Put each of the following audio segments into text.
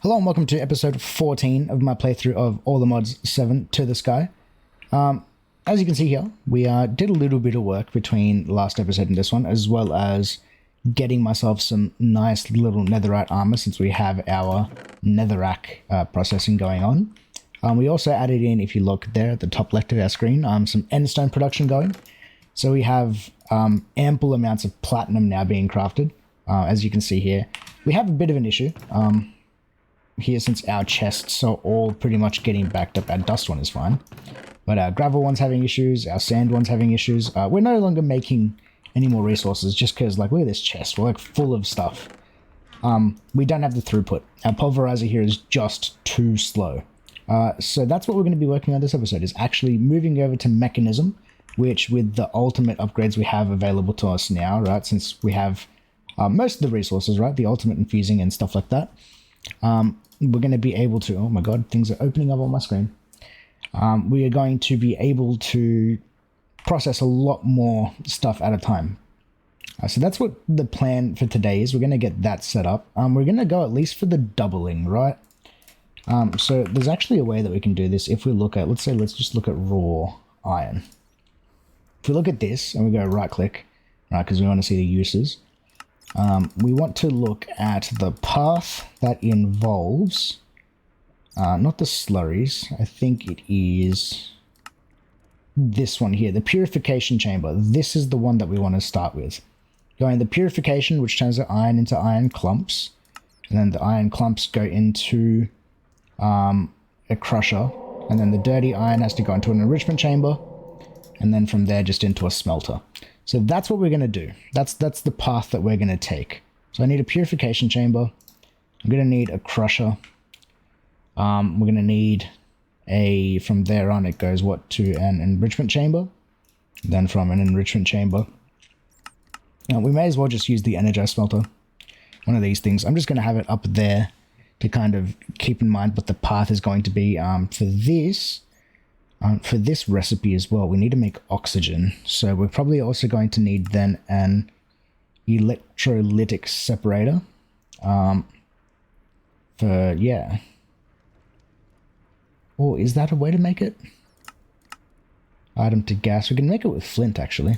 Hello and welcome to episode 14 of my playthrough of All the Mods 7 to the Sky. As you can see here, we did a little bit of work between last episode and this one, as well as getting myself some nice little netherite armor since we have our netherrack processing going on. We also added in, if you look there at the top left of our screen, some endstone production going. So we have ample amounts of platinum now being crafted. As you can see here, we have a bit of an issue here since our chests are all pretty much getting backed up. Our dust one is fine, but our gravel one's having issues, our sand one's having issues. We're no longer making any more resources just because, like, look at this chest, we're like full of stuff. We don't have the throughput. Our pulverizer here is just too slow. So that's what we're going to be working on this episode, is actually moving over to mechanism, which with the ultimate upgrades we have available to us now, right, since we have most of the resources, right, the ultimate infusing and stuff like that, we're going to be able to, oh my god, things are opening up on my screen. We are going to be able to process a lot more stuff at a time. So that's what the plan for today is. We're going to get that set up. We're going to go at least for the doubling, right? So there's actually a way that we can do this. If we look at, let's just look at raw iron. If we look at this and we go right click, right, because we want to see the uses. We want to look at the path that involves, not the slurries, I think it is this one here, the purification chamber. This is the one that we want to start with. Going the purification, which turns the iron into iron clumps, and then the iron clumps go into a crusher, and then the dirty iron has to go into an enrichment chamber, and then from there just into a smelter. So that's what we're going to do. That's the path that we're going to take. So I need a purification chamber. I'm going to need a crusher. We're going to need from there on it goes to an enrichment chamber. Then from an enrichment chamber, we may as well just use the energized smelter. One of these things. I'm just going to have it up there to kind of keep in mind what the path is going to be for this. For this recipe as well, we need to make oxygen. So we're probably also going to need then an electrolytic separator. Yeah. Or is that a way to make it? Item to gas. We can make it with flint, actually.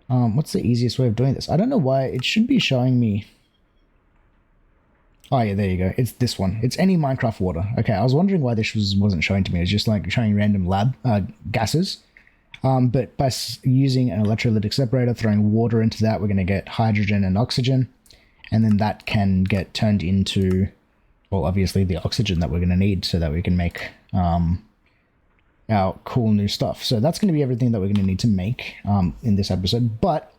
What's the easiest way of doing this? I don't know why. It should be showing me. Oh yeah, there you go. It's this one. It's any Minecraft water. Okay, I was wondering why this wasn't showing to me. It's just like showing random lab gases. But by using an electrolytic separator, throwing water into that, we're going to get hydrogen and oxygen. And then that can get turned into, well, obviously the oxygen that we're going to need so that we can make our cool new stuff. So that's going to be everything that we're going to need to make in this episode. But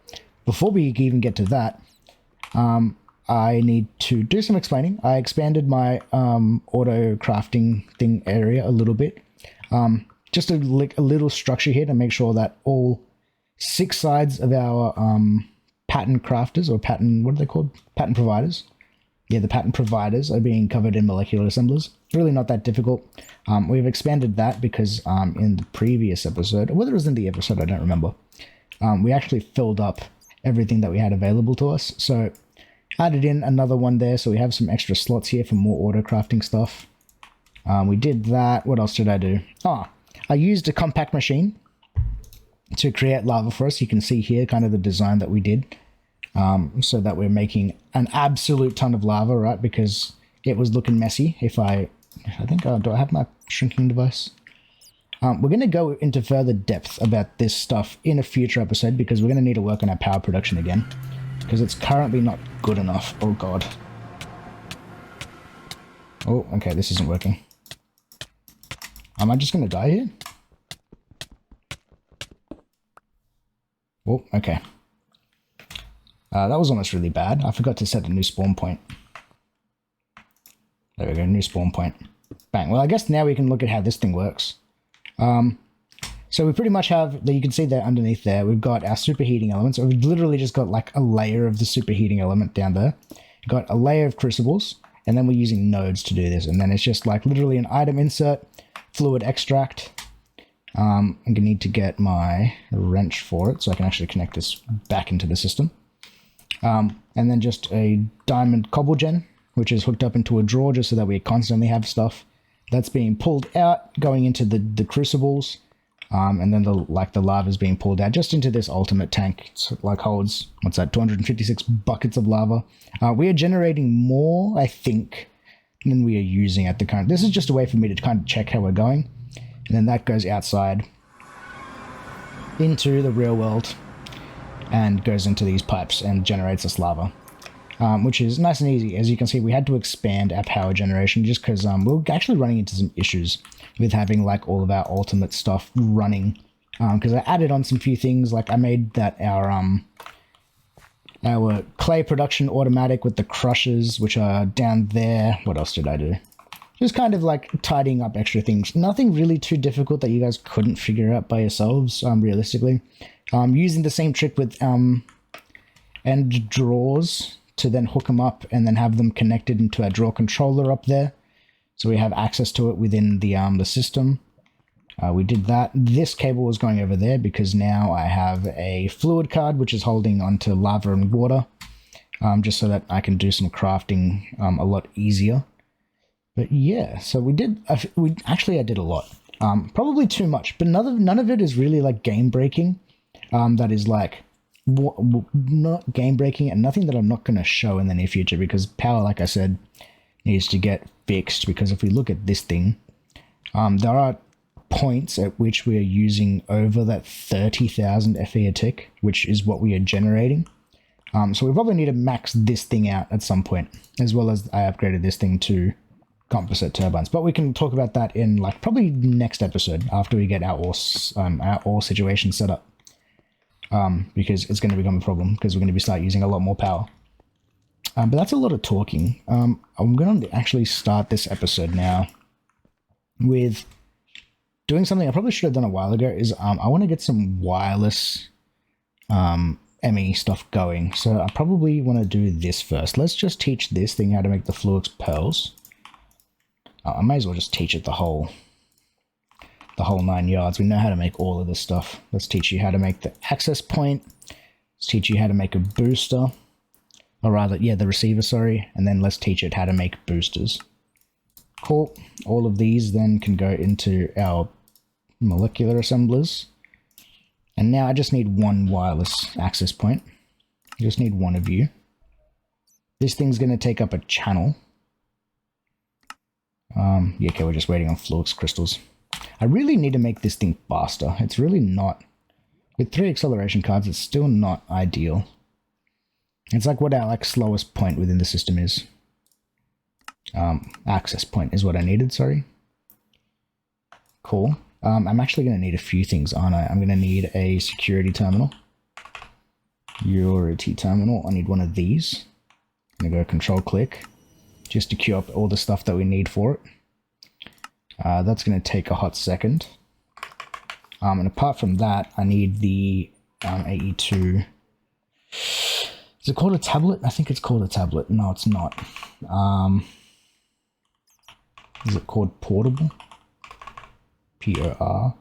before we even get to that, I need to do some explaining. I expanded my auto crafting thing area a little bit. Just a little structure here to make sure that all 6 sides of our pattern crafters, or pattern, what are they called? Pattern providers. Yeah, the pattern providers are being covered in molecular assemblers. It's really not that difficult. We've expanded that because in the previous episode, or whether it was in the episode, I don't remember, we actually filled up everything that we had available to us. So added in another one there, so we have some extra slots here for more auto crafting stuff. We did that. What else did I do? I used a compact machine to create lava for us. You can see here kind of the design that we did, so that we're making an absolute ton of lava, right? Because it was looking messy. I think, do I have my shrinking device? We're going to go into further depth about this stuff in a future episode because we're going to need to work on our power production again, because it's currently not good enough. Oh god. Oh, okay, this isn't working. Am I just gonna die here? Oh, okay. That was almost really bad. I forgot to set a new spawn point. There we go, new spawn point. Bang. Well, I guess now we can look at how this thing works. So we pretty much have, you can see there underneath there, we've got our superheating elements. So we've literally just got like a layer of the superheating element down there. We've got a layer of crucibles, and then we're using nodes to do this. And then it's just like literally an item insert, fluid extract. I'm going to need to get my wrench for it so I can actually connect this back into the system. And then just a diamond cobble gen which is hooked up into a drawer just so that we constantly have stuff that's being pulled out, going into the crucibles, and then the lava is being pulled out just into this ultimate tank. It's like holds, what's that, 256 buckets of lava. We are generating more, I think, than we are using at the current. This is just a way for me to kind of check how we're going, and then that goes outside into the real world and goes into these pipes and generates this lava. Which is nice and easy. As you can see, we had to expand our power generation just because we were actually running into some issues with having like all of our ultimate stuff running. Because I added on some few things, like I made that our clay production automatic with the crushers, which are down there. What else did I do? Just kind of like tidying up extra things. Nothing really too difficult that you guys couldn't figure out by yourselves, realistically. Using the same trick with end drawers to then hook them up and then have them connected into our drawer controller up there, so we have access to it within the system. We did that. This cable was going over there because now I have a fluid card which is holding onto lava and water, just so that I can do some crafting a lot easier. But yeah, so I did a lot. Probably too much, but none of it is really like game breaking. That is like not game breaking, and nothing that I'm not going to show in the near future, because power, like I said, needs to get fixed. Because if we look at this thing, there are points at which we are using over that 30,000 FE a tick, which is what we are generating. So we probably need to max this thing out at some point, as well as I upgraded this thing to composite turbines. But we can talk about that in like probably next episode after we get our ore situation set up. Because it's going to become a problem because we're going to start using a lot more power. But that's a lot of talking. I'm going to actually start this episode now with doing something I probably should have done a while ago. Is I want to get some wireless ME stuff going. So I probably want to do this first. Let's just teach this thing how to make the Fluix pearls. I may as well just teach it the whole 9 yards. We know how to make all of this stuff. Let's teach you how to make the access point. Let's teach you how to make a booster. Or rather, yeah, the receiver, sorry. And then let's teach it how to make boosters. Cool. All of these then can go into our molecular assemblers. And now I just need one wireless access point. I just need one of you. This thing's going to take up a channel. Yeah, okay, we're just waiting on Fluix crystals. I really need to make this thing faster. It's really not. With 3 acceleration cards, it's still not ideal. It's like what our slowest point within the system is. Access point is what I needed, sorry. Cool. I'm actually going to need a few things, aren't I? I'm going to need a security terminal. Security terminal. I need one of these. I'm going to go control click just to queue up all the stuff that we need for it. That's going to take a hot second. And apart from that, I need the AE2. Is it called a tablet? I think it's called a tablet. No, it's not. Is it called portable? POR?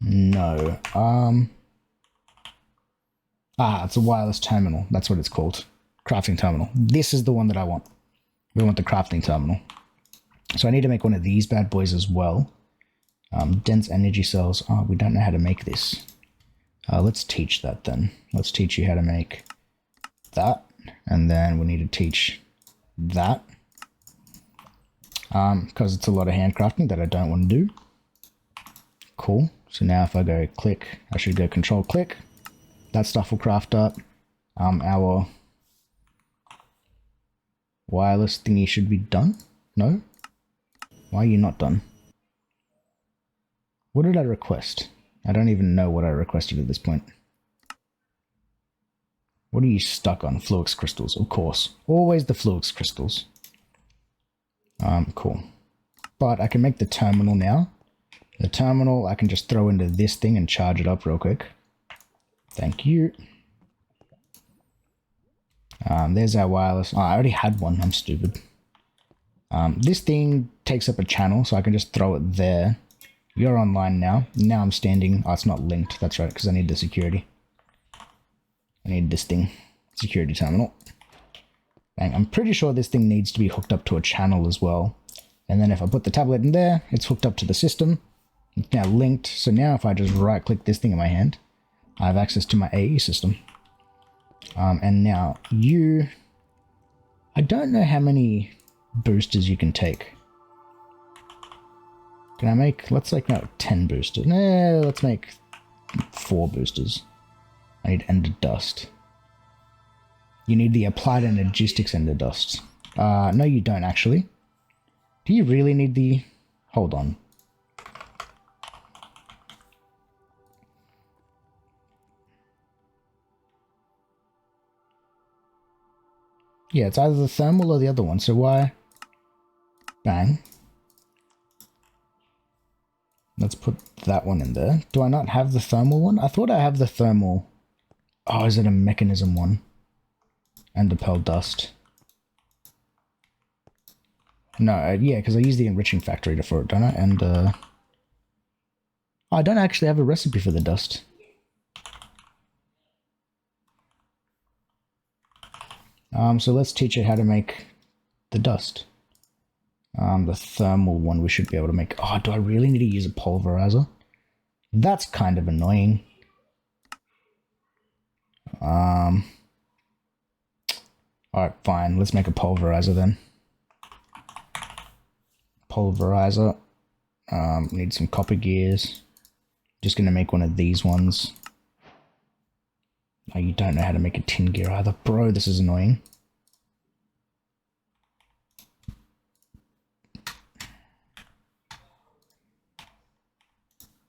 No. It's a wireless terminal. That's what it's called. Crafting terminal. This is the one that I want. We want the crafting terminal. So I need to make one of these bad boys as well. Dense energy cells. Oh, we don't know how to make this. Let's teach that then. Let's teach you how to make that. And then we need to teach that. Because it's a lot of handcrafting that I don't want to do. Cool. So now if I go click, I should go control click. That stuff will craft up. Our wireless thingy should be done. No? Why are you not done? What did I request? I don't even know what I requested at this point. What are you stuck on? Fluix crystals, of course. Always the Fluix crystals. Cool. But I can make the terminal now. The terminal I can just throw into this thing and charge it up real quick. Thank you. There's our wireless. Oh, I already had one. I'm stupid. This thing takes up a channel, so I can just throw it there. You're online now. Now I'm standing. Oh, it's not linked. That's right, because I need the security. I need this thing. Security terminal. Bang. I'm pretty sure this thing needs to be hooked up to a channel as well. And then if I put the tablet in there, it's hooked up to the system. It's now linked. So now if I just right click this thing in my hand, I have access to my AE system. And now I don't know how many boosters you can take. Can I make, let's like no 10 boosters. No, let's make 4 boosters. I need ender dust. You need the applied energistics ender dust. No you don't actually. Do you really need the, hold on. Yeah, it's either the thermal or the other one, so why? Bang. Let's put that one in there. Do I not have the thermal one? I thought I have the thermal. Oh, is it a mechanism one? And the pearl dust. No, yeah, because I use the enriching factory for it, don't I? And, I don't actually have a recipe for the dust. So let's teach it how to make the dust. The thermal one we should be able to make. Oh, do I really need to use a pulverizer? That's kind of annoying. Alright, fine. Let's make a pulverizer then. Pulverizer. Need some copper gears. Just gonna make one of these ones. Oh, you don't know how to make a tin gear either. Bro, this is annoying.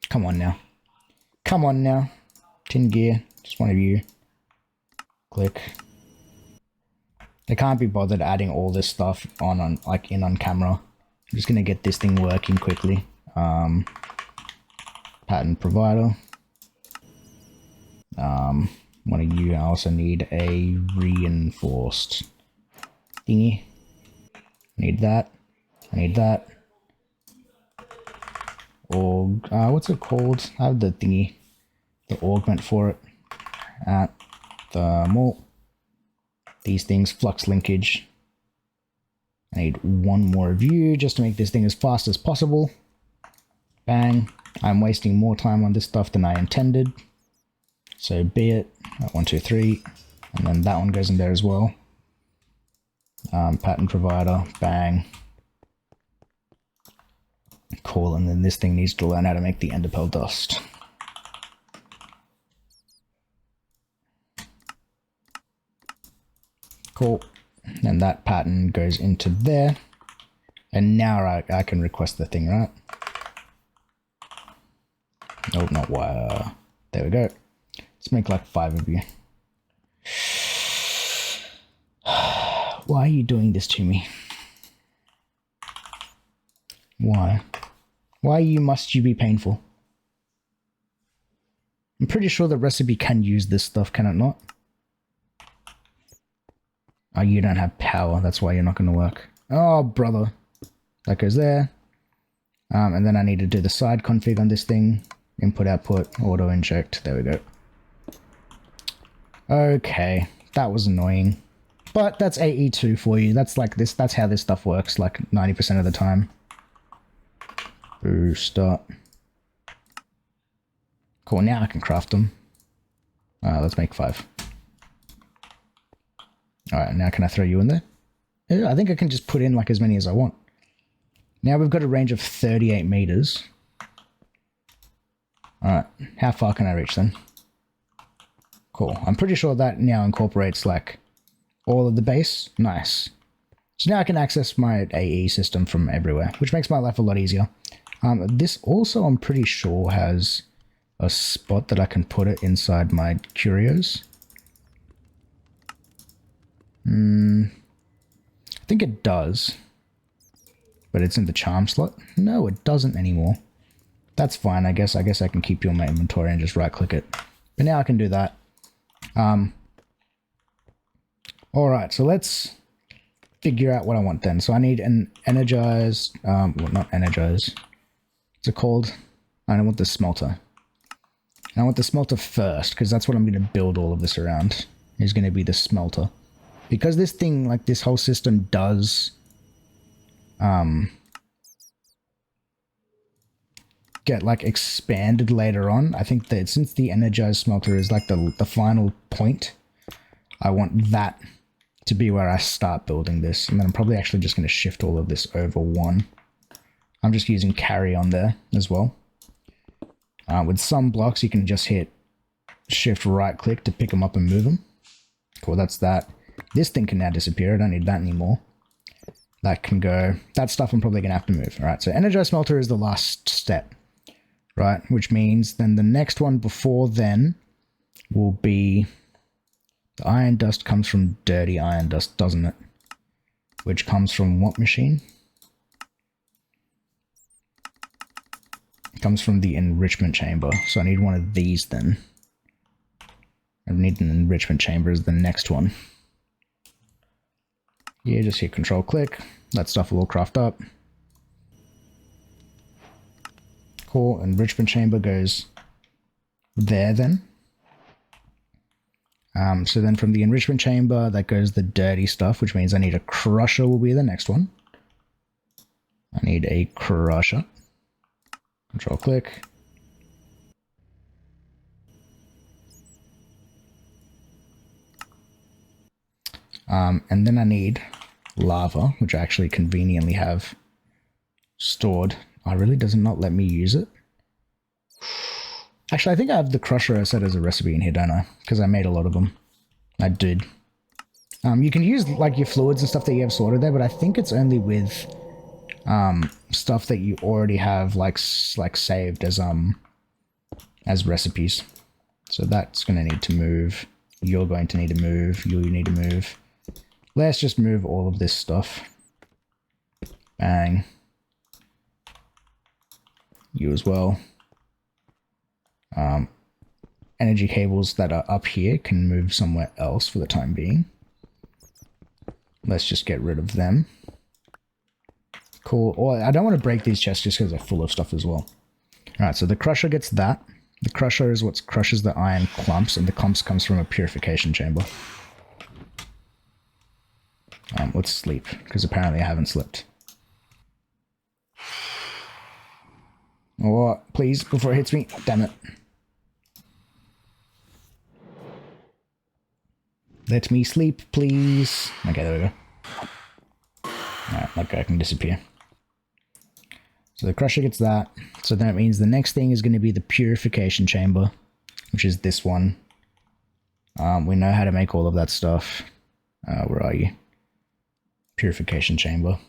Come on now. Come on now. Tin gear. Just one of you. Click. I can't be bothered adding all this stuff on camera. I'm just gonna get this thing working quickly. Pattern provider. One of you, I also need a reinforced thingy. I need that. I need that. Or, what's it called? I have the thingy. The augment for it. Thermal. These things, flux linkage. I need one more of you just to make this thing as fast as possible. Bang. I'm wasting more time on this stuff than I intended. So be it. 1, 2, 3. And then that one goes in there as well. Pattern provider. Bang. Cool. And then this thing needs to learn how to make the enderpearl dust. Cool. And that pattern goes into there. And now I can request the thing, right? Nope, not wire. There we go. Let's make like 5 of you. Why are you doing this to me? Why? Why must you be painful? I'm pretty sure the recipe can use this stuff, can it not? Oh, you don't have power. That's why you're not going to work. Oh, brother. That goes there. And then I need to do the side config on this thing. Input, output, auto inject. There we go. Okay. That was annoying. But that's AE2 for you. That's like this. That's how this stuff works like 90% of the time. Booster. Cool. Now I can craft them. Let's make 5. Alright, now can I throw you in there? Yeah, I think I can just put in like as many as I want. Now we've got a range of 38 meters. Alright, how far can I reach then? Cool. I'm pretty sure that now incorporates like all of the base. Nice. So now I can access my AE system from everywhere, which makes my life a lot easier. This also, I'm pretty sure, has a spot that I can put it inside my curios. I think it does. But it's in the charm slot? No, it doesn't anymore. That's fine, I guess. I can keep you on my inventory and just right click it. But now I can do that. Alright, so let's figure out what I want then. So I need an energized, well, not energized. What's it called? I want the smelter. And I want the smelter first, because that's what I'm going to build all of this around. Is going to be the smelter. because this thing, like this whole system does get like expanded later on. I think that since the energized smelter is like the final point, I want that to be where I start building this. And then I'm probably actually just going to shift all of this over one. I'm just using carry on there as well. With some blocks, you can just hit shift right click to pick them up and move them. Cool, that's that. This thing can now disappear. I don't need that anymore. That can go. That stuff I'm probably going to have to move. All right, so energized smelter is the last step. Right, which means then the next one before then will be the iron dust comes from dirty iron dust, doesn't it? Which comes from what machine? It comes from the enrichment chamber. So I need one of these then. I need an enrichment chamber as the next one. Yeah, just hit control click. That stuff will all craft up. Cool, enrichment chamber goes there then. So then from the enrichment chamber, that goes the dirty stuff, which means I need a crusher will be the next one. I need a crusher. Control click. And then I need lava, which I actually conveniently have stored. Oh, really does not let me use it. Actually, I think I have the crusher set as a recipe in here, don't I? Because I made a lot of them. I did. You can use like your fluids and stuff that you have sorted there, but I think it's only with stuff that you already have like saved as recipes. So that's going to need to move. You're going to need to move. You need to move. Let's just move all of this stuff. Bang. You as well. Energy cables that are up here can move somewhere else for the time being. Let's just get rid of them. Cool. Or I don't want to break these chests just because they're full of stuff as well. Alright, so the crusher gets that. The crusher is what crushes the iron clumps, and the clumps comes from a purification chamber. Let's sleep, because apparently I haven't slept. Oh, please, before it hits me. Damn it. Let me sleep, please. Okay, there we go. Alright, that guy can disappear. So the crusher gets that. So that means the next thing is going to be the purification chamber, which is this one. We know how to make all of that stuff. Where are you? Purification chamber.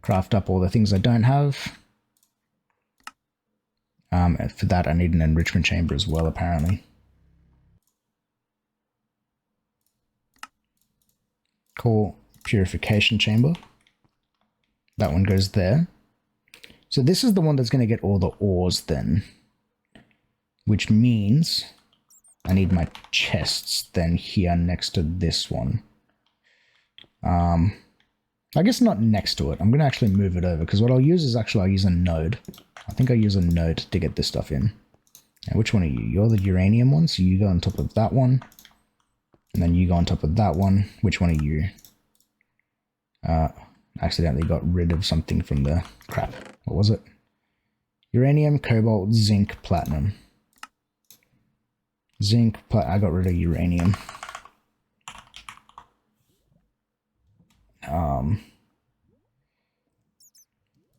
Craft up all the things I don't have. And for that I need an enrichment chamber as well, apparently. Cool. Purification chamber. That one goes there. So this is the one that's going to get all the ores then. Which means I need my chests then here next to this one. I guess not next to it. I'm going to actually move it over because what I'll use is I'll use a node. I think I'll use a node to get this stuff in. Now, which one are you? You're the uranium one, so you go on top of that one. And then you go on top of that one. Which one are you? Accidentally got rid of something from the crap. What was it? Uranium, cobalt, zinc, platinum. I got rid of uranium.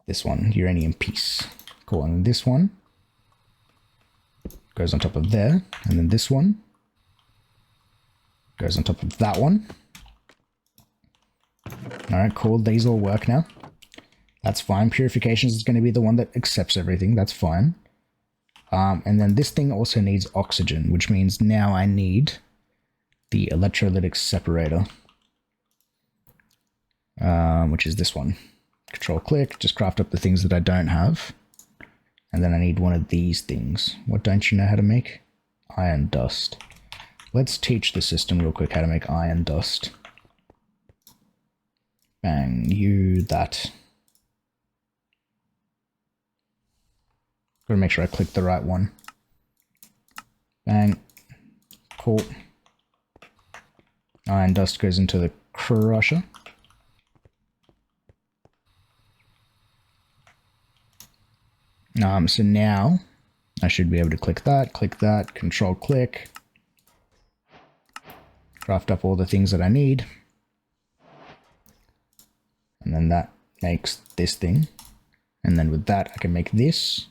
This one, uranium piece. Cool, and this one goes on top of there, and then this one goes on top of that one. Alright, cool, these all work now. That's fine. Purifications is going to be the one that accepts everything, that's fine. And then this thing also needs oxygen, which means now I need the electrolytic separator. Which is this one. Control click, just craft up the things that I don't have. And then I need one of these things. What don't you know how to make? Iron dust. Let's teach the system real quick how to make iron dust. Bang, you that. Gotta make sure I click the right one. Bang. Cool. Iron dust goes into the crusher. So now I should be able to click that, control click, craft up all the things that I need. And then that makes this thing. And then with that, I can make this.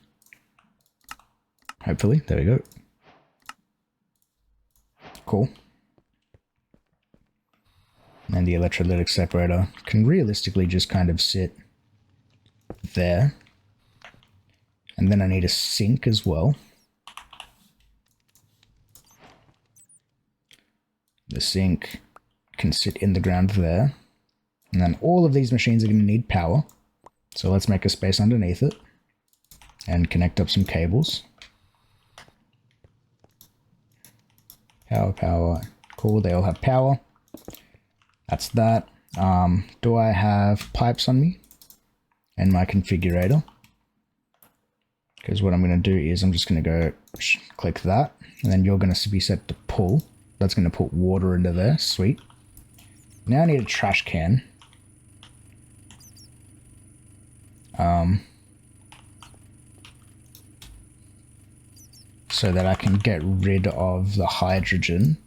Hopefully, there we go. Cool. And the electrolytic separator can realistically just kind of sit there. And then I need a sink as well. The sink can sit in the ground there. And then all of these machines are going to need power. So let's make a space underneath it and connect up some cables. Power. Cool, they all have power. That's that. Do I have pipes on me and my configurator? Because what I'm going to do is I'm just going to go click that, and then you're going to be set to pull. That's going to put water into there. Sweet. Now I need a trash can. So that I can get rid of the hydrogen.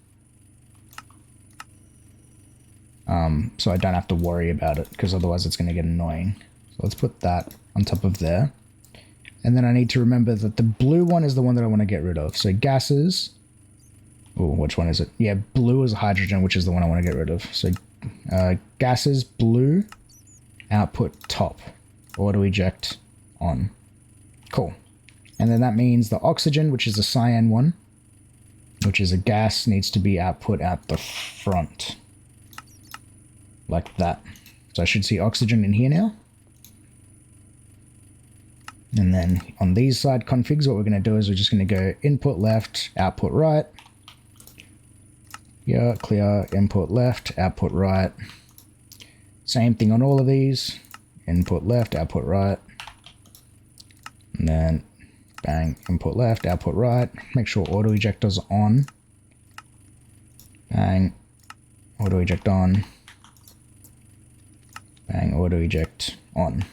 So I don't have to worry about it, because otherwise it's going to get annoying. So let's put that on top of there. And then I need to remember that the blue one is the one that I want to get rid of. So gases. Oh, which one is it? Yeah, blue is hydrogen, which is the one I want to get rid of. So gases, blue, output top. Auto eject on. Cool. And then that means the oxygen, which is the cyan one, which is a gas, needs to be output out the front. Like that. So I should see oxygen in here now. And then on these side configs, what we're going to do is we're just going to go input left, output right. Yeah, clear, input left, output right. Same thing on all of these. Input left, output right. And then bang, input left, output right. Make sure auto ejector's on. Bang, auto eject on. Bang, auto eject on.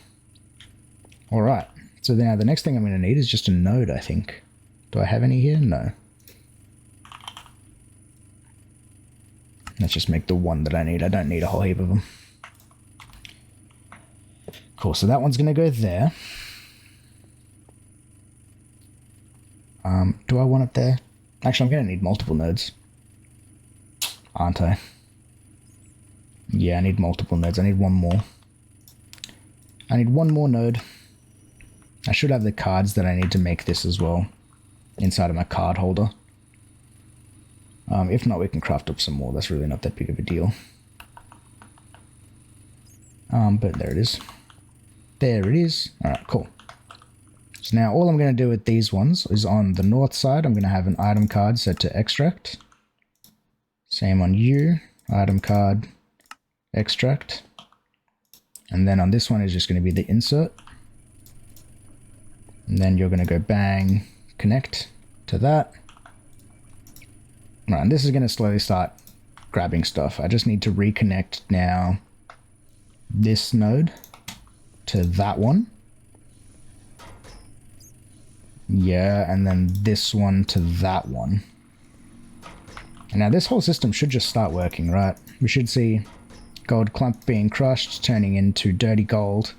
All right. So now the next thing I'm going to need is just a node, I think. Do I have any here? No. Let's just make the one that I need. I don't need a whole heap of them. Cool, so that one's going to go there. Do I want it there? Actually, I'm going to need multiple nodes. Aren't I? Yeah, I need multiple nodes. I need one more. I need one more node. I should have the cards that I need to make this as well inside of my card holder. If not, we can craft up some more. That's really not that big of a deal. But there it is. There it is. All right, cool. So now all I'm going to do with these ones is on the north side, I'm going to have an item card set to extract. Same on you, item card, extract. And then on this one is just going to be the insert. And then you're going to go bang, connect to that. Right, and this is going to slowly start grabbing stuff. I just need to reconnect now this node to that one. Yeah, and then this one to that one. And now this whole system should just start working, right? We should see gold clump being crushed, turning into dirty gold.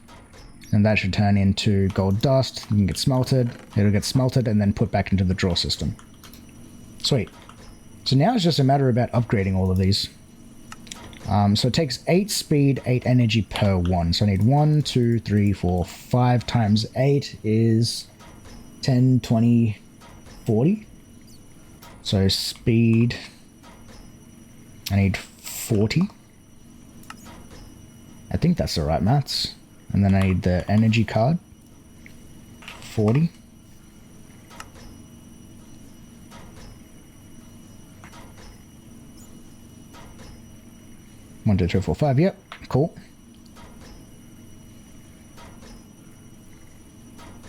And that should turn into gold dust. You can get smelted. It'll get smelted and then put back into the draw system. Sweet. So now it's just a matter about upgrading all of these. So it takes 8 speed, 8 energy per one. So I need 1, 2, 3, 4, 5 times 8 is 10, 20, 40. So speed, I need 40. I think that's the right maths. And then I need the energy card, 40. One, two, three, four, five. Yep, cool.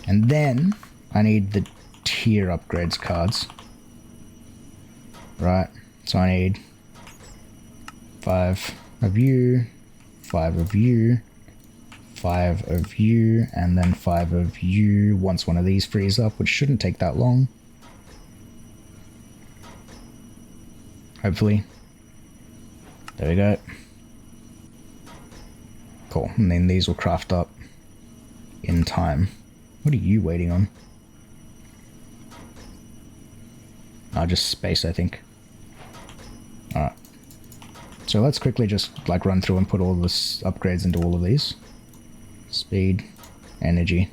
And then I need the tier upgrades cards. Right, so I need 5 of you, 5 of you, 5 of you, and then 5 of you once one of these frees up, which shouldn't take that long. Hopefully. There we go. Cool. And then these will craft up in time. What are you waiting on? Just space, I think. Alright. So let's quickly just like run through and put all this upgrades into all of these. Speed, energy.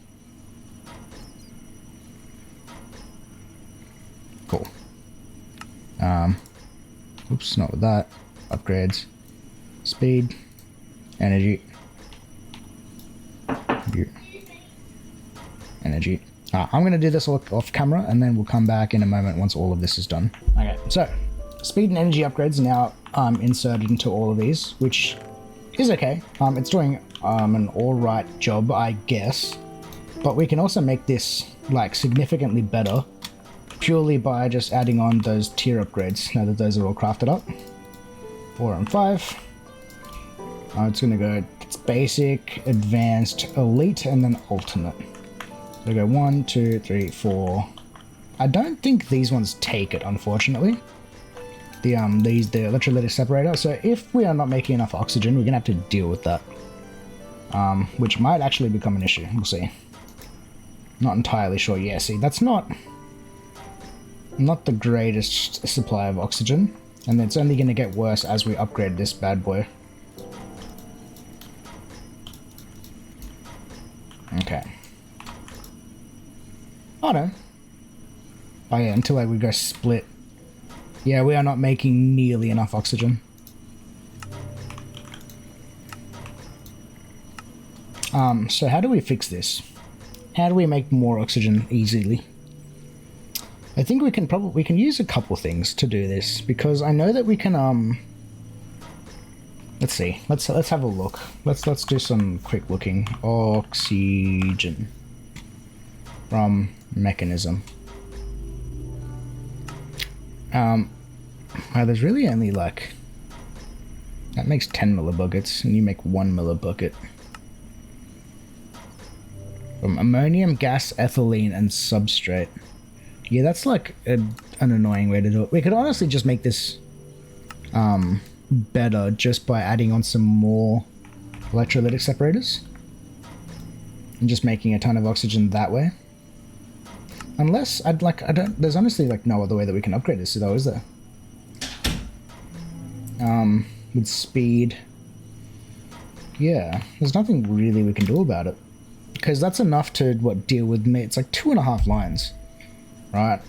Cool. Oops, not with that. Upgrades. Speed, energy. Energy. I'm going to do this off camera, and then we'll come back in a moment once all of this is done. Okay, so speed and energy upgrades are now inserted into all of these, which is okay. It's doing an alright job, I guess. But we can also make this like significantly better purely by just adding on those tier upgrades now that those are all crafted up. 4 and 5. It's going to go, it's basic, advanced, elite, and then ultimate. So we go 1, 2, 3, 4. I don't think these ones take it, unfortunately. The electrolytic separator. So if we are not making enough oxygen, we're gonna have to deal with that. Which might actually become an issue. We'll see. Not entirely sure. Yeah, see, that's not the greatest supply of oxygen, and it's only gonna get worse as we upgrade this bad boy. Okay. Oh no. Oh yeah, until like we go split. Yeah, we are not making nearly enough oxygen. So how do we fix this? How do we make more oxygen easily? I think we can use a couple things to do this, because I know that we can let's see. Let's have a look. Let's do some quick looking. Oxygen from mechanism. There's really only like, that makes 10 millibuckets, and you make 1 millibucket. From ammonium, gas, ethylene, and substrate. Yeah, that's like an annoying way to do it. We could honestly just make this better just by adding on some more electrolytic separators. And just making a ton of oxygen that way. Unless, there's honestly like no other way that we can upgrade this though, is there? With speed. Yeah, there's nothing really we can do about it. Because that's enough to, deal with me. It's like 2.5 lines. Right.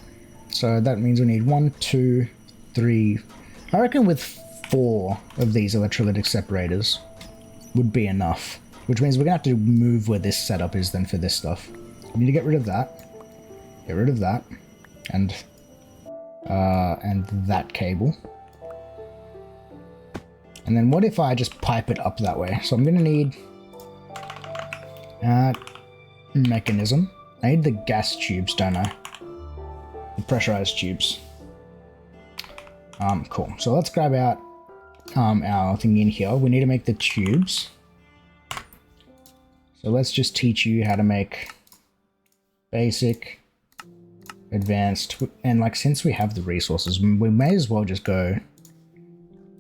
So that means we need 1, 2, 3. I reckon with 4 of these electrolytic separators would be enough. Which means we're going to have to move where this setup is then for this stuff. We need to get rid of that. Get rid of that. And that cable. And then what if I just pipe it up that way? So I'm going to need mechanism. I need the gas tubes, don't I? The pressurized tubes. Cool. So let's grab out our thing in here. We need to make the tubes. So let's just teach you how to make basic, advanced, and like since we have the resources, we may as well just go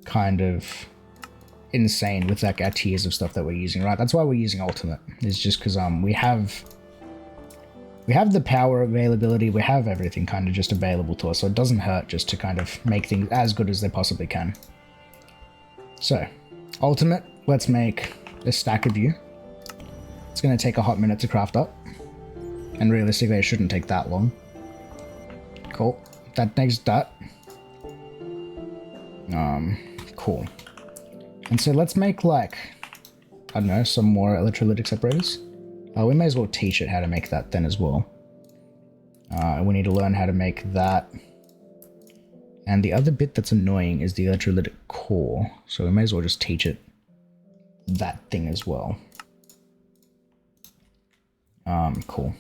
kind of insane with like our tiers of stuff that we're using, right? That's why we're using ultimate. It's just because we have the power availability, we have everything kind of just available to us, so it doesn't hurt just to kind of make things as good as they possibly can. So, ultimate, let's make a stack of you. It's going to take a hot minute to craft up, and realistically it shouldn't take that long. Cool. That makes that. Cool. And so let's make like, I don't know, some more electrolytic separators. We may as well teach it how to make that then as well. We need to learn how to make that. And the other bit that's annoying is the electrolytic core. So we may as well just teach it that thing as well. Cool.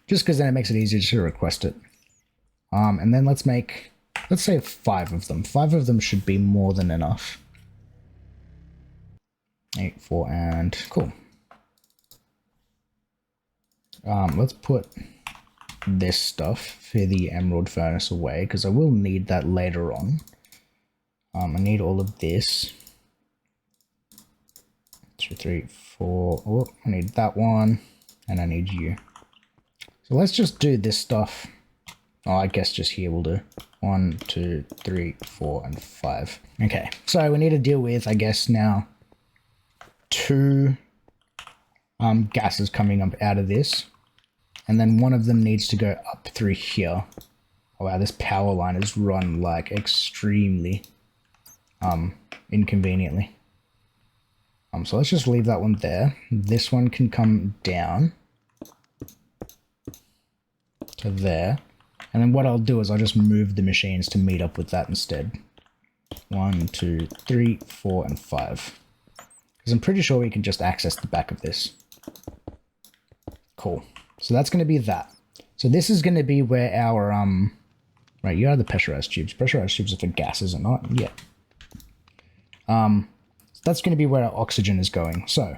Just because then it makes it easier to request it. And then let's make let's say 5 of them. 5 of them should be more than enough. 8, 4, and cool. Let's put this stuff for the emerald furnace away, because I will need that later on. I need all of this. 2, 3, 4. Oh, I need that one, and I need you. So let's just do this stuff. Oh, I guess just here will do. 1, 2, 3, 4, and 5. Okay, so we need to deal with, I guess now, 2 gases coming up out of this, and then one of them needs to go up through here. Oh wow, this power line is run like extremely inconveniently. So let's just leave that one there. This one can come down to there, and then what I'll do is I'll just move the machines to meet up with that instead. 1, 2, 3, 4, and 5. Because I'm pretty sure we can just access the back of this. Cool. So that's going to be that. So this is going to be where our, right, you are the pressurized tubes. Pressurized tubes are for gas, is it not? Yeah. So that's going to be where our oxygen is going. So,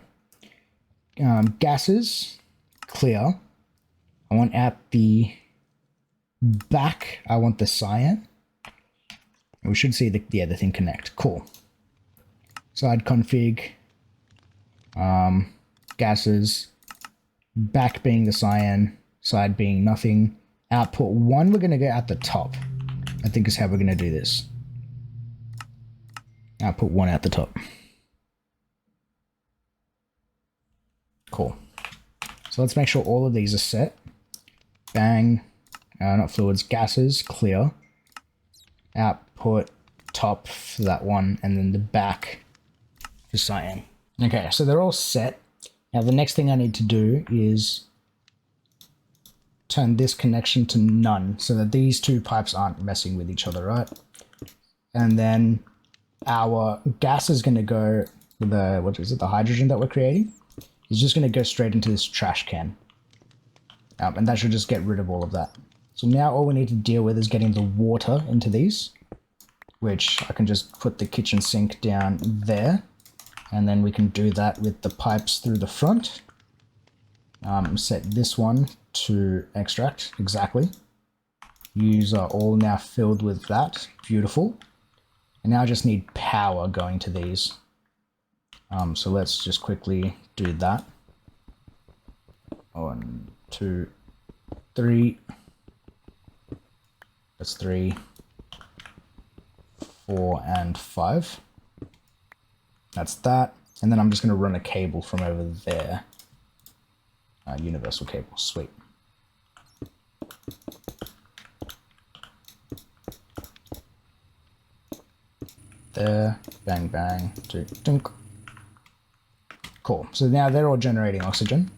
gases, clear. I want at the back, I want the cyan. And we should see the thing connect. Cool. Side config. Gases, back being the cyan, side being nothing. Output 1, we're going to go at the top, I think is how we're going to do this. Output 1 at the top. Cool. So let's make sure all of these are set. Bang. Not fluids, gases, clear. Output top for that one, and then the back for cyan. Okay, so they're all set. Now the next thing I need to do is turn this connection to none so that these 2 pipes aren't messing with each other, right? And then our gas is going to go, the, what is it, the hydrogen that we're creating, is just going to go straight into this trash can. And that should just get rid of all of that. So now all we need to deal with is getting the water into these, which I can just put the kitchen sink down there. And then we can do that with the pipes through the front. Set this one to extract, exactly. Use are all now filled with that, beautiful. And now I just need power going to these. So let's just quickly do that. 1, 2, 3. That's 3, 4, and 5. That's that. And then I'm just going to run a cable from over there. Universal cable. Sweet. There. Bang, bang. Dunk. Cool. So now they're all generating oxygen.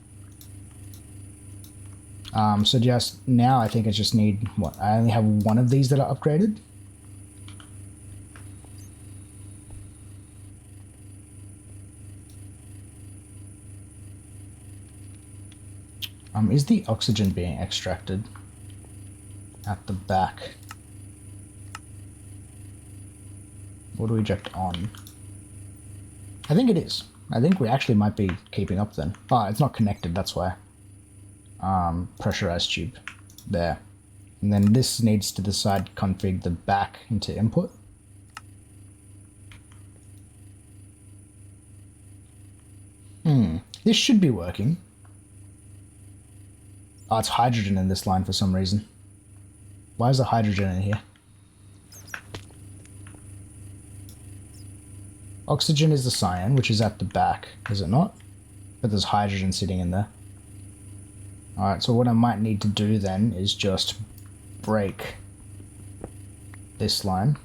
So just now I think I just need, what? I only have 1 of these that are upgraded. Is the oxygen being extracted at the back? Or do we eject on? I think it is. I think we actually might be keeping up then. Oh, it's not connected, that's why. Pressurized tube. There. And then this needs to decide config the back into input. This should be working. Oh, it's hydrogen in this line for some reason. Why is the hydrogen in here? Oxygen is the cyan, which is at the back, is it not? But there's hydrogen sitting in there. Alright, so what I might need to do then is just break this line.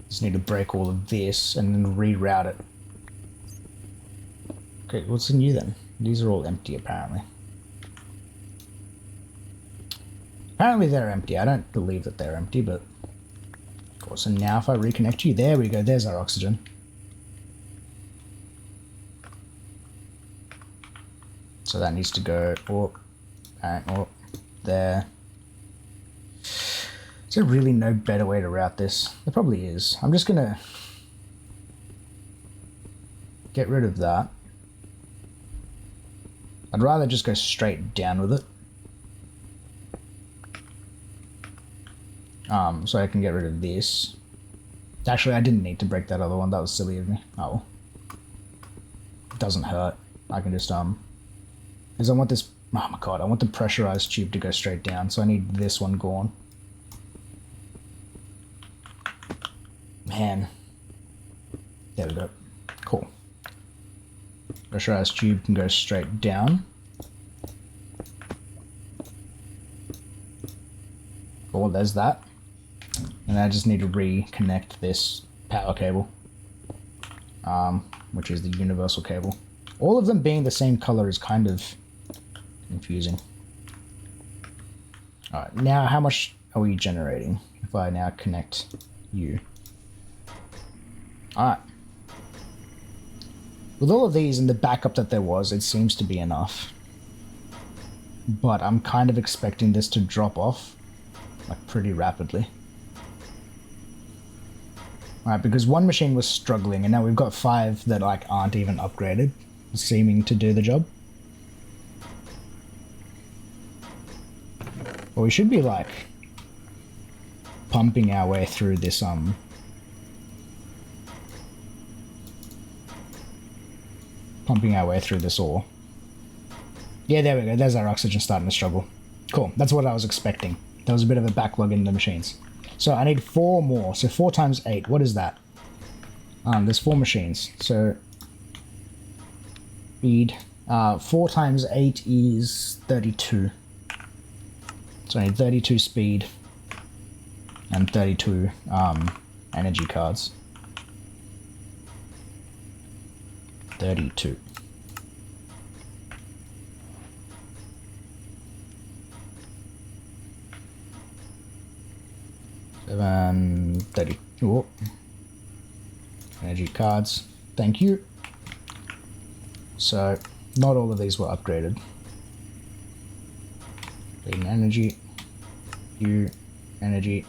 Just need to break all of this and then reroute it. Okay, what's new then? These are all empty apparently. Apparently they're empty. I don't believe that they're empty, but of course. And now if I reconnect you, there we go. There's our oxygen. So that needs to go up and up there. Is there really no better way to route this? There probably is. I'm just gonna get rid of that. I'd rather just go straight down with it. So I can get rid of this. Actually, I didn't need to break that other one. That was silly of me. Oh well. It doesn't hurt. I can just, because I want this, oh my god, I want the pressurized tube to go straight down, so I need this one gone. Man. There we go. Cool. Pressurized tube can go straight down. Cool, there's that. And I just need to reconnect this power cable, which is the universal cable. All of them being the same color is kind of confusing. Alright, now how much are we generating if I now connect you? Alright. With all of these and the backup that there was, it seems to be enough. But I'm kind of expecting this to drop off, like, pretty rapidly. Alright, because one machine was struggling, and now we've got 5 that, like, aren't even upgraded, seeming to do the job. Well, we should be, like, pumping our way through this, ore. Yeah, there we go. There's our oxygen starting to struggle. Cool. That's what I was expecting. There was a bit of a backlog in the machines. So I need 4 more. So 4 times 8. What is that? There's 4 machines. So speed. 4 times 8 is 32. So I need 32 speed and 32 energy cards. 32. Seven, 30. Oh. Energy cards. Thank you. So, not all of these were upgraded. Clean energy. U. Energy.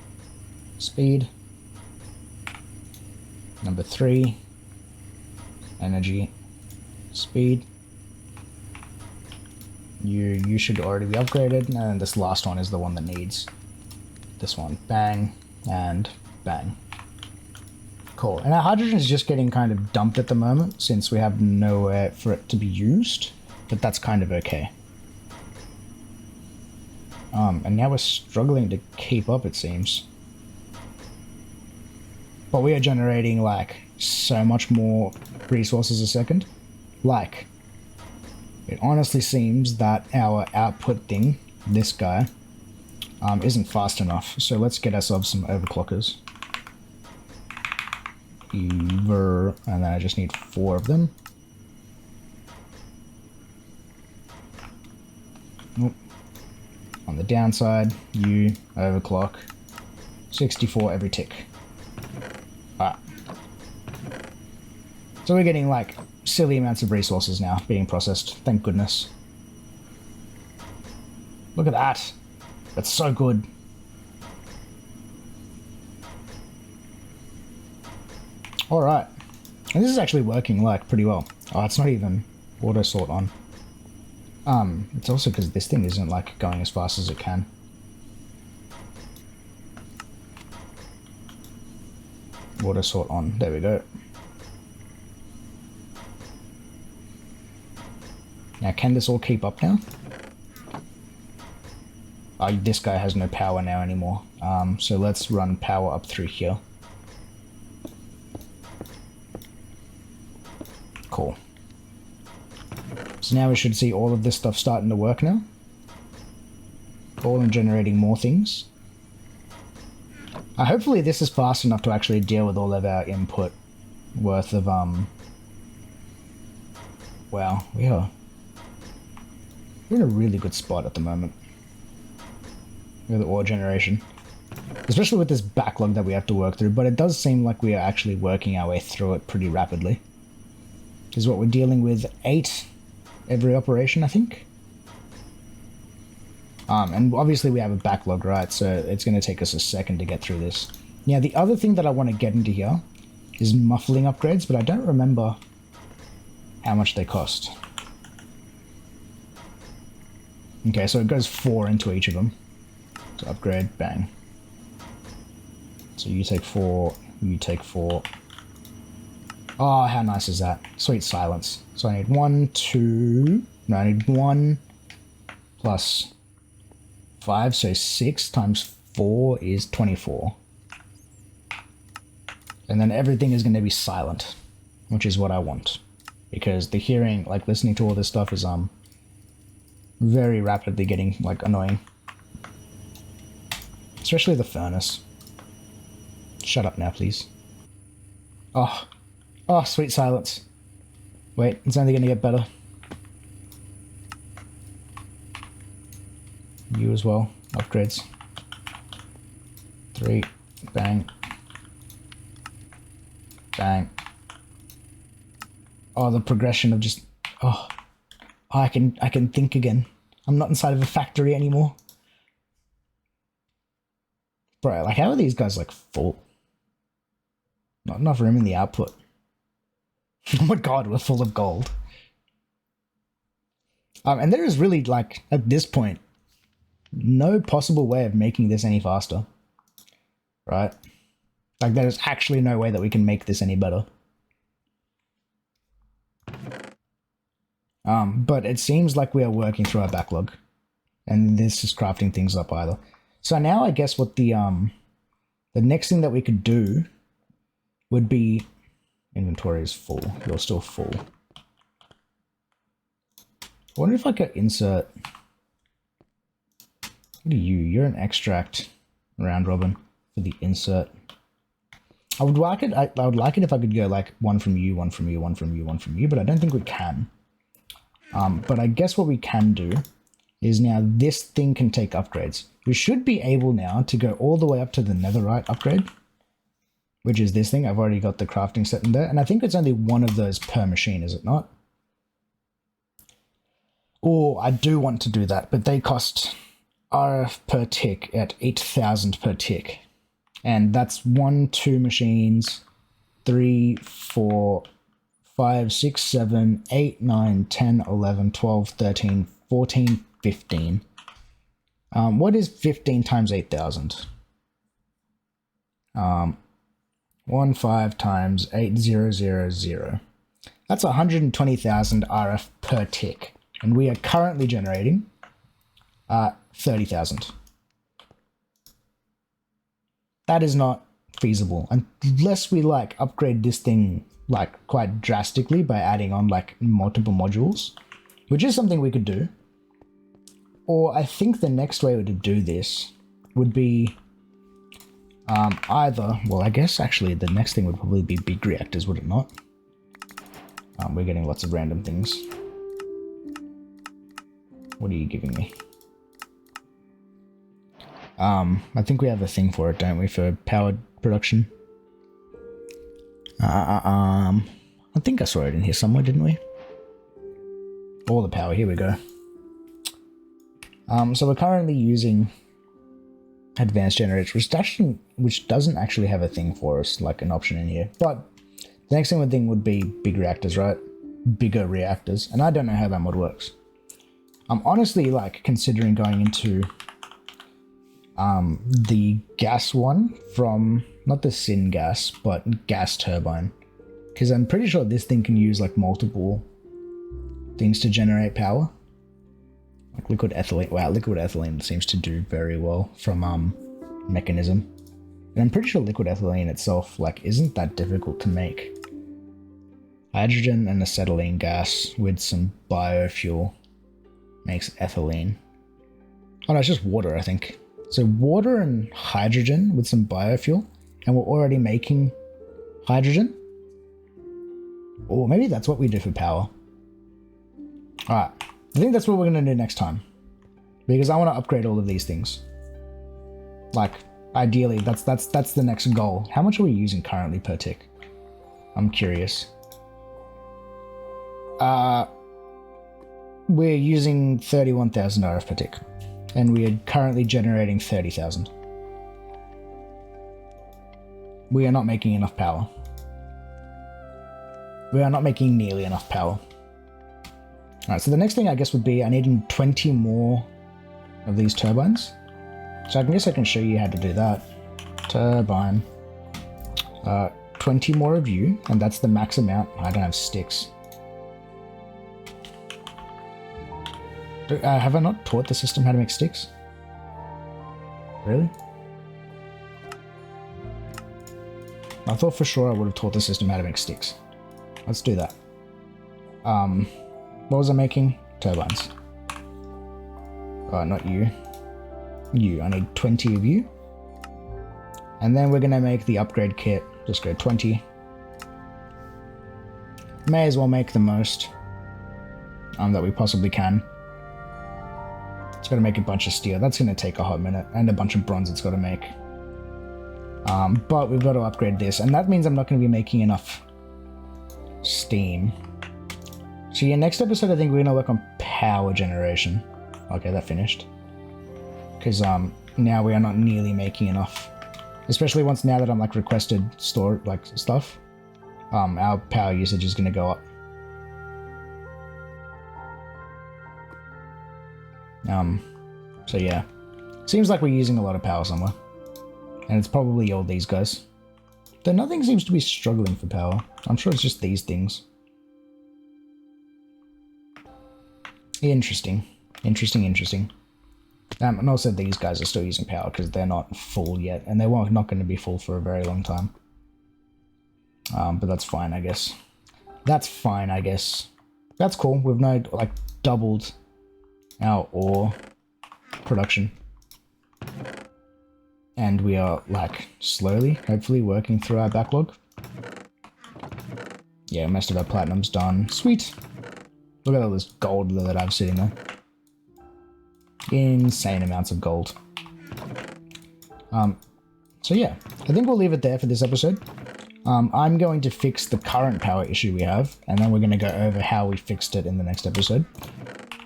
Speed. Number 3. Energy. Speed. You should already be upgraded, and this last one is the one that needs this one. Bang and bang. Cool. And our hydrogen is just getting kind of dumped at the moment since we have nowhere for it to be used, but that's kind of okay. And now we're struggling to keep up, it seems. But we are generating, like, so much more resources a second. Like, it honestly seems that our output thing, this guy, isn't fast enough. So let's get ourselves some overclockers. And then I just need 4 of them. Nope. On the downside, you overclock 64 every tick. Alright. So we're getting, like, silly amounts of resources now being processed. Thank goodness. Look at that. That's so good. Alright. And this is actually working, like, pretty well. Oh, it's not even auto sort on. It's also because this thing isn't, like, going as fast as it can. Auto sort on. There we go. Now, can this all keep up now? This guy has no power now anymore. So let's run power up through here. Cool. So now we should see all of this stuff starting to work now. All and generating more things. Hopefully this is fast enough to actually deal with all of our input worth of, wow, we're in a really good spot at the moment. With the ore generation. Especially with this backlog that we have to work through, but it does seem like we are actually working our way through it pretty rapidly. Because what we're dealing with 8 every operation, I think. And obviously we have a backlog, right? So it's going to take us a second to get through this. Now, the other thing that I want to get into here is muffling upgrades, but I don't remember how much they cost. Okay, so it goes 4 into each of them. So upgrade, bang. So you take 4, you take 4. Oh, how nice is that? Sweet silence. So I need 1, 2... No, I need 1 plus 5, so 6 times 4 is 24. And then everything is going to be silent, which is what I want. Because the hearing, like listening to all this stuff is very rapidly getting like annoying. Especially the furnace. Shut up now, please. Oh, sweet silence. Wait, it's only going to get better. You as well. Upgrades. 3. Bang. Bang. Oh, the progression of just... Oh, I can think again. I'm not inside of a factory anymore. Bro, like, how are these guys, like, full? Not enough room in the output. Oh my god, we're full of gold. And there is really, like, at this point, no possible way of making this any faster. Right? Like, there is actually no way that we can make this any better. But it seems like we are working through our backlog. And this is crafting things up either. So now I guess what the next thing that we could do would be... Inventory is full. You're still full. I wonder if I could insert... What are you? You're an extract round robin for the insert. I would like it. I would like it if I could go like 1 from you, 1 from you, 1 from you, 1 from you, but I don't think we can. But I guess what we can do is now this thing can take upgrades. We should be able now to go all the way up to the netherite upgrade, which is this thing. I've already got the crafting set in there, and I think it's only 1 of those per machine, is it not? Or I do want to do that, but they cost RF per tick at 8,000 per tick. And that's 1, 2 machines, 3, 4, 5, 6, 7, 8, 9, 10, 11, 12, 13, 14, 15. What is 15 times 8,000? 15 times 8000. That's 120,000 RF per tick. And we are currently generating 30,000. That is not feasible unless we like upgrade this thing like quite drastically by adding on like multiple modules, which is something we could do. Or I think the next way to do this would be either, well, I guess actually the next thing would probably be big reactors, would it not? We're getting lots of random things. What are you giving me? I think we have a thing for it, don't we, for powered production? I think I saw it in here somewhere, didn't we? All the power, here we go. So we're currently using advanced generators, which doesn't actually have a thing for us, like an option in here. But the next thing would be big reactors, right? Bigger reactors, and I don't know how that mod works. I'm honestly like considering going into the gas one from, not the syn gas, but gas turbine. Because I'm pretty sure this thing can use like multiple things to generate power. Like liquid ethylene. Wow, liquid ethylene seems to do very well from mechanism. And I'm pretty sure liquid ethylene itself like isn't that difficult to make. Hydrogen and acetylene gas with some biofuel makes ethylene. Oh no, it's just water, I think. So water and hydrogen with some biofuel, and we're already making hydrogen? Or maybe that's what we do for power. Alright, I think that's what we're going to do next time. Because I want to upgrade all of these things. Like, ideally, that's the next goal. How much are we using currently per tick? I'm curious. we're using 31,000 RF per tick, and we are currently generating 30,000. We are not making enough power. We are not making nearly enough power. Alright, so the next thing I guess would be I need 20 more of these turbines. So I guess I can show you how to do that. Turbine. 20 more of you, and that's the max amount. I don't have sticks. Have I not taught the system how to make sticks? Really? I thought for sure I would have taught the system how to make sticks. Let's do that. What was I making? Turbines. Not you. You. I need 20 of you. And then we're going to make the upgrade kit. Just go 20. May as well make the most that we possibly can. It's got to make a bunch of steel. That's going to take a hot minute. And a bunch of bronze it's got to make. But we've got to upgrade this. And that means I'm not going to be making enough steam. So yeah, next episode I think we're going to work on power generation. Okay, that finished. Because now we are not nearly making enough. Especially once now that I'm like requested store like stuff. Our power usage is going to go up. So yeah. Seems like we're using a lot of power somewhere. And it's probably all these guys. Though nothing seems to be struggling for power. I'm sure it's just these things. Interesting. Interesting. And also these guys are still using power because they're not full yet. And they're not going to be full for a very long time. But that's fine, I guess. That's cool. We've now like doubled our ore production. And we are like slowly, hopefully, working through our backlog. Yeah, most of our platinum's done. Sweet. Look at all this gold that I have sitting there. Insane amounts of gold. So yeah, I think we'll leave it there for this episode. I'm going to fix the current power issue we have, and then we're going to go over how we fixed it in the next episode.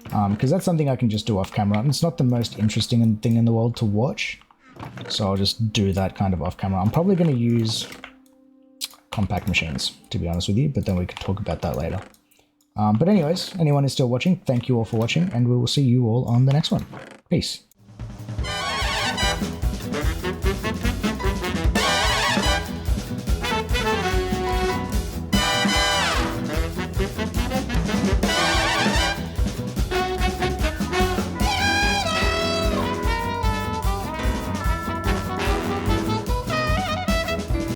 Because that's something I can just do off camera, and it's not the most interesting thing in the world to watch. So I'll just do that kind of off camera. I'm probably going to use compact machines, to be honest with you, but then we can talk about that later. But anyways, anyone who's still watching, thank you all for watching, and we will see you all on the next one. Peace.